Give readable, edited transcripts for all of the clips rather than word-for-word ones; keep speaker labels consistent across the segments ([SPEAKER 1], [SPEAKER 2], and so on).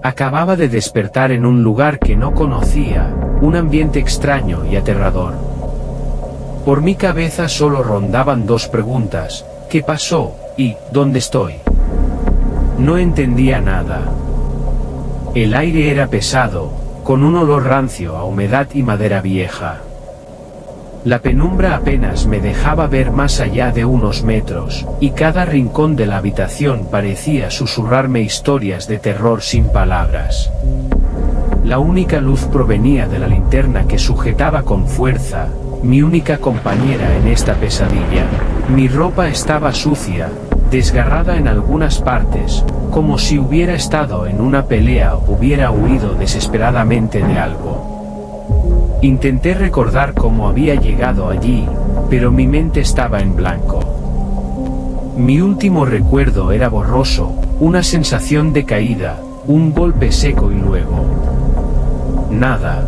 [SPEAKER 1] Acababa de despertar en un lugar que no conocía, un ambiente extraño y aterrador. Por mi cabeza solo rondaban dos preguntas: ¿qué pasó? Y ¿dónde estoy? No entendía nada. El aire era pesado, con un olor rancio a humedad y madera vieja. La penumbra apenas me dejaba ver más allá de unos metros, y cada rincón de la habitación parecía susurrarme historias de terror sin palabras. La única luz provenía de la linterna que sujetaba con fuerza, mi única compañera en esta pesadilla. Mi ropa estaba sucia, desgarrada en algunas partes, como si hubiera estado en una pelea o hubiera huido desesperadamente de algo. Intenté recordar cómo había llegado allí, pero mi mente estaba en blanco. Mi último recuerdo era borroso, una sensación de caída, un golpe seco y luego nada.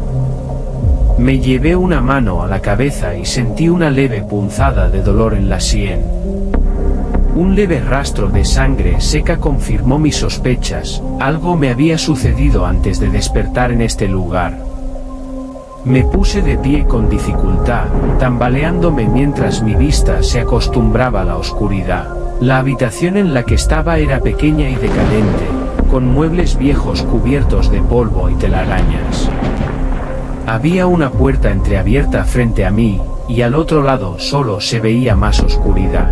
[SPEAKER 1] Me llevé una mano a la cabeza y sentí una leve punzada de dolor en la sien. Un leve rastro de sangre seca confirmó mis sospechas: algo me había sucedido antes de despertar en este lugar. Me puse de pie con dificultad, tambaleándome mientras mi vista se acostumbraba a la oscuridad. La habitación en la que estaba era pequeña y decadente, con muebles viejos cubiertos de polvo y telarañas. Había una puerta entreabierta frente a mí, y al otro lado solo se veía más oscuridad.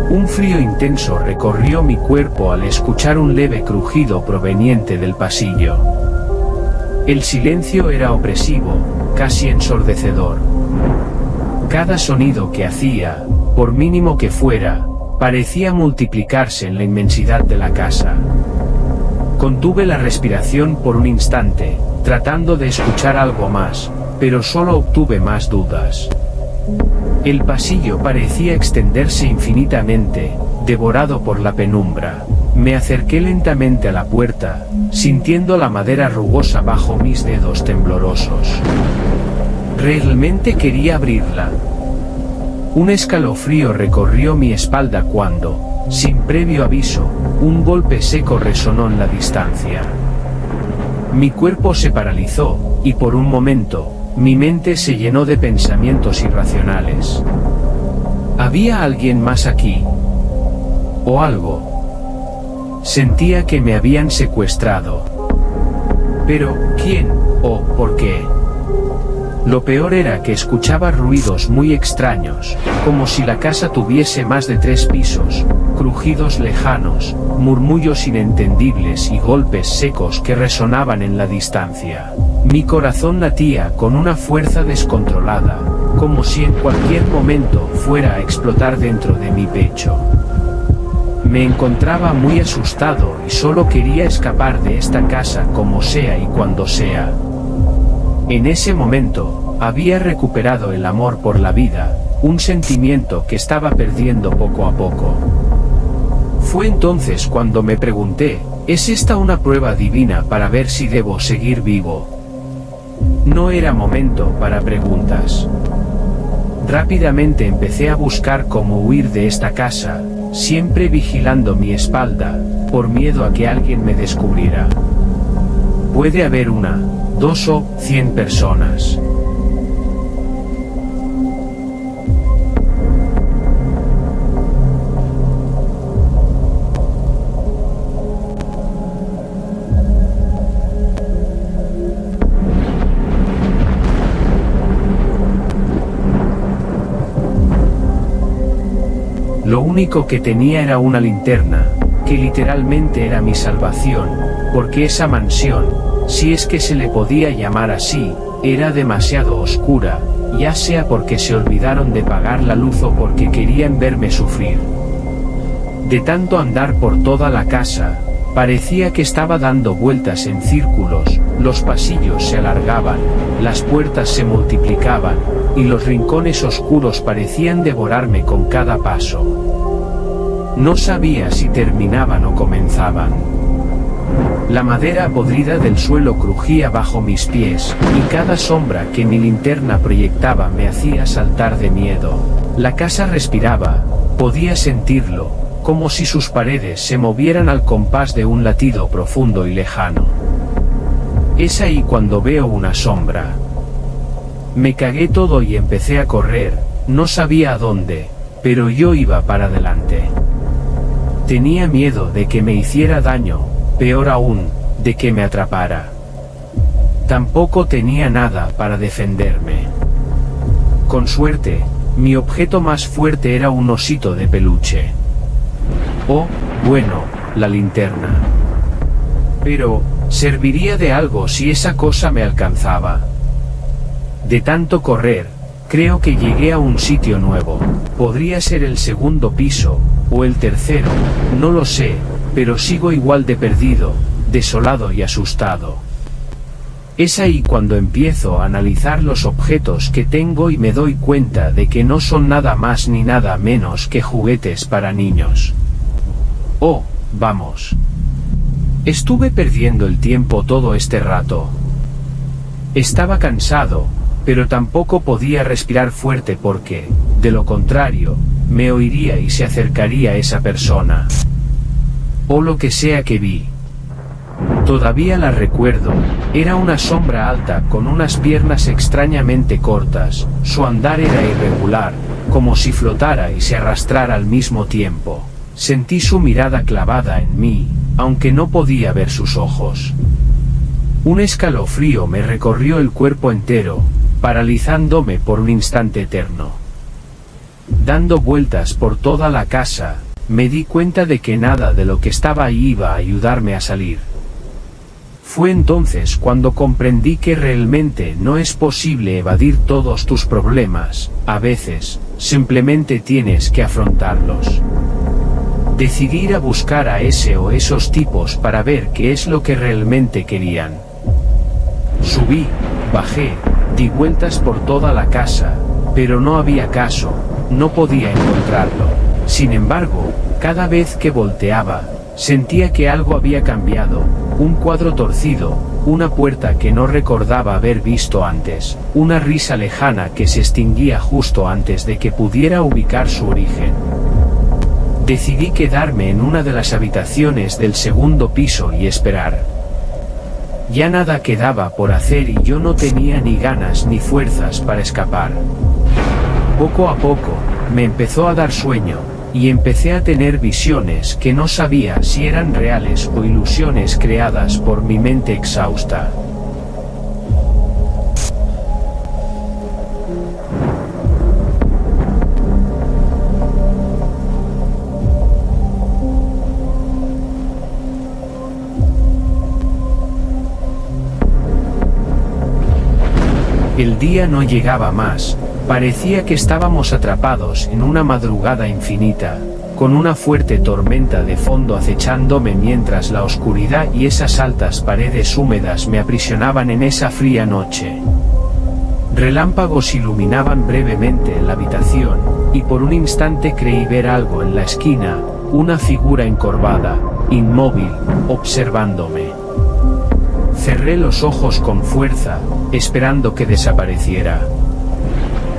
[SPEAKER 1] Un frío intenso recorrió mi cuerpo al escuchar un leve crujido proveniente del pasillo. El silencio era opresivo, casi ensordecedor. Cada sonido que hacía, por mínimo que fuera, parecía multiplicarse en la inmensidad de la casa. Contuve la respiración por un instante, tratando de escuchar algo más, pero solo obtuve más dudas. El pasillo parecía extenderse infinitamente, devorado por la penumbra. Me acerqué lentamente a la puerta, sintiendo la madera rugosa bajo mis dedos temblorosos. Realmente quería abrirla. Un escalofrío recorrió mi espalda cuando, sin previo aviso, un golpe seco resonó en la distancia. Mi cuerpo se paralizó, y por un momento, mi mente se llenó de pensamientos irracionales. ¿Había alguien más aquí? ¿O algo? Sentía que me habían secuestrado. Pero, ¿quién? ¿O por qué? Lo peor era que escuchaba ruidos muy extraños, como si la casa tuviese más de 3 pisos, crujidos lejanos, murmullos inentendibles y golpes secos que resonaban en la distancia. Mi corazón latía con una fuerza descontrolada, como si en cualquier momento fuera a explotar dentro de mi pecho. Me encontraba muy asustado y solo quería escapar de esta casa como sea y cuando sea. En ese momento, había recuperado el amor por la vida, un sentimiento que estaba perdiendo poco a poco. Fue entonces cuando me pregunté: ¿es esta una prueba divina para ver si debo seguir vivo? No era momento para preguntas. Rápidamente empecé a buscar cómo huir de esta casa, siempre vigilando mi espalda, por miedo a que alguien me descubriera. Puede haber 1, 2 o 100 personas. Lo único que tenía era una linterna, que literalmente era mi salvación, porque esa mansión, si es que se le podía llamar así, era demasiado oscura, ya sea porque se olvidaron de pagar la luz o porque querían verme sufrir. De tanto andar por toda la casa, parecía que estaba dando vueltas en círculos, los pasillos se alargaban, las puertas se multiplicaban, y los rincones oscuros parecían devorarme con cada paso. No sabía si terminaban o comenzaban. La madera podrida del suelo crujía bajo mis pies, y cada sombra que mi linterna proyectaba me hacía saltar de miedo. La casa respiraba, podía sentirlo, como si sus paredes se movieran al compás de un latido profundo y lejano. Es ahí cuando veo una sombra. Me cagué todo y empecé a correr, no sabía a dónde, pero yo iba para adelante. Tenía miedo de que me hiciera daño, peor aún, de que me atrapara. Tampoco tenía nada para defenderme. Con suerte, mi objeto más fuerte era un osito de peluche. O, bueno, la linterna. Pero, serviría de algo si esa cosa me alcanzaba. De tanto correr, creo que llegué a un sitio nuevo. Podría ser el segundo piso, o el tercero, no lo sé, pero sigo igual de perdido, desolado y asustado. Es ahí cuando empiezo a analizar los objetos que tengo y me doy cuenta de que no son nada más ni nada menos que juguetes para niños. Oh, vamos. Estuve perdiendo el tiempo todo este rato. Estaba cansado, pero tampoco podía respirar fuerte porque, de lo contrario, me oiría y se acercaría esa persona. O lo que sea que vi. Todavía la recuerdo, era una sombra alta con unas piernas extrañamente cortas, su andar era irregular, como si flotara y se arrastrara al mismo tiempo. Sentí su mirada clavada en mí, aunque no podía ver sus ojos. Un escalofrío me recorrió el cuerpo entero, paralizándome por un instante eterno. Dando vueltas por toda la casa, me di cuenta de que nada de lo que estaba ahí iba a ayudarme a salir. Fue entonces cuando comprendí que realmente no es posible evadir todos tus problemas, a veces, simplemente tienes que afrontarlos. Decidí ir a buscar a ese o esos tipos para ver qué es lo que realmente querían. Subí, bajé, di vueltas por toda la casa, pero no había caso, no podía encontrarlo. Sin embargo, cada vez que volteaba, sentía que algo había cambiado, un cuadro torcido, una puerta que no recordaba haber visto antes, una risa lejana que se extinguía justo antes de que pudiera ubicar su origen. Decidí quedarme en una de las habitaciones del segundo piso y esperar. Ya nada quedaba por hacer y yo no tenía ni ganas ni fuerzas para escapar. Poco a poco, me empezó a dar sueño, y empecé a tener visiones que no sabía si eran reales o ilusiones creadas por mi mente exhausta. El día no llegaba más, parecía que estábamos atrapados en una madrugada infinita, con una fuerte tormenta de fondo acechándome mientras la oscuridad y esas altas paredes húmedas me aprisionaban en esa fría noche. Relámpagos iluminaban brevemente la habitación, y por un instante creí ver algo en la esquina, una figura encorvada, inmóvil, observándome. Cerré los ojos con fuerza, esperando que desapareciera.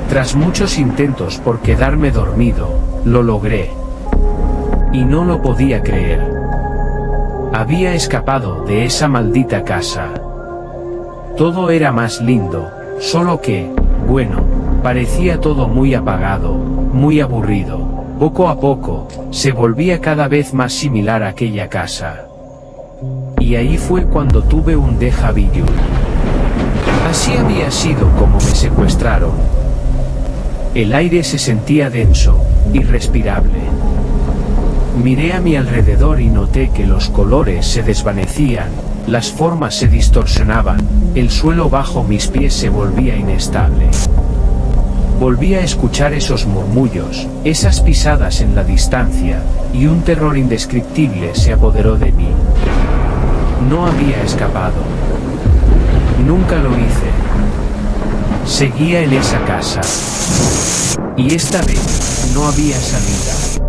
[SPEAKER 1] Tras muchos intentos por quedarme dormido, lo logré. Y no lo podía creer. Había escapado de esa maldita casa. Todo era más lindo, solo que, bueno, parecía todo muy apagado, muy aburrido. Poco a poco, se volvía cada vez más similar a aquella casa. Y ahí fue cuando tuve un déjà vu. Así había sido como me secuestraron. El aire se sentía denso, irrespirable. Miré a mi alrededor y noté que los colores se desvanecían, las formas se distorsionaban, el suelo bajo mis pies se volvía inestable. Volví a escuchar esos murmullos, esas pisadas en la distancia, y un terror indescriptible se apoderó de mí. No había escapado. Nunca lo hice. Seguía en esa casa. Y esta vez, no había salida.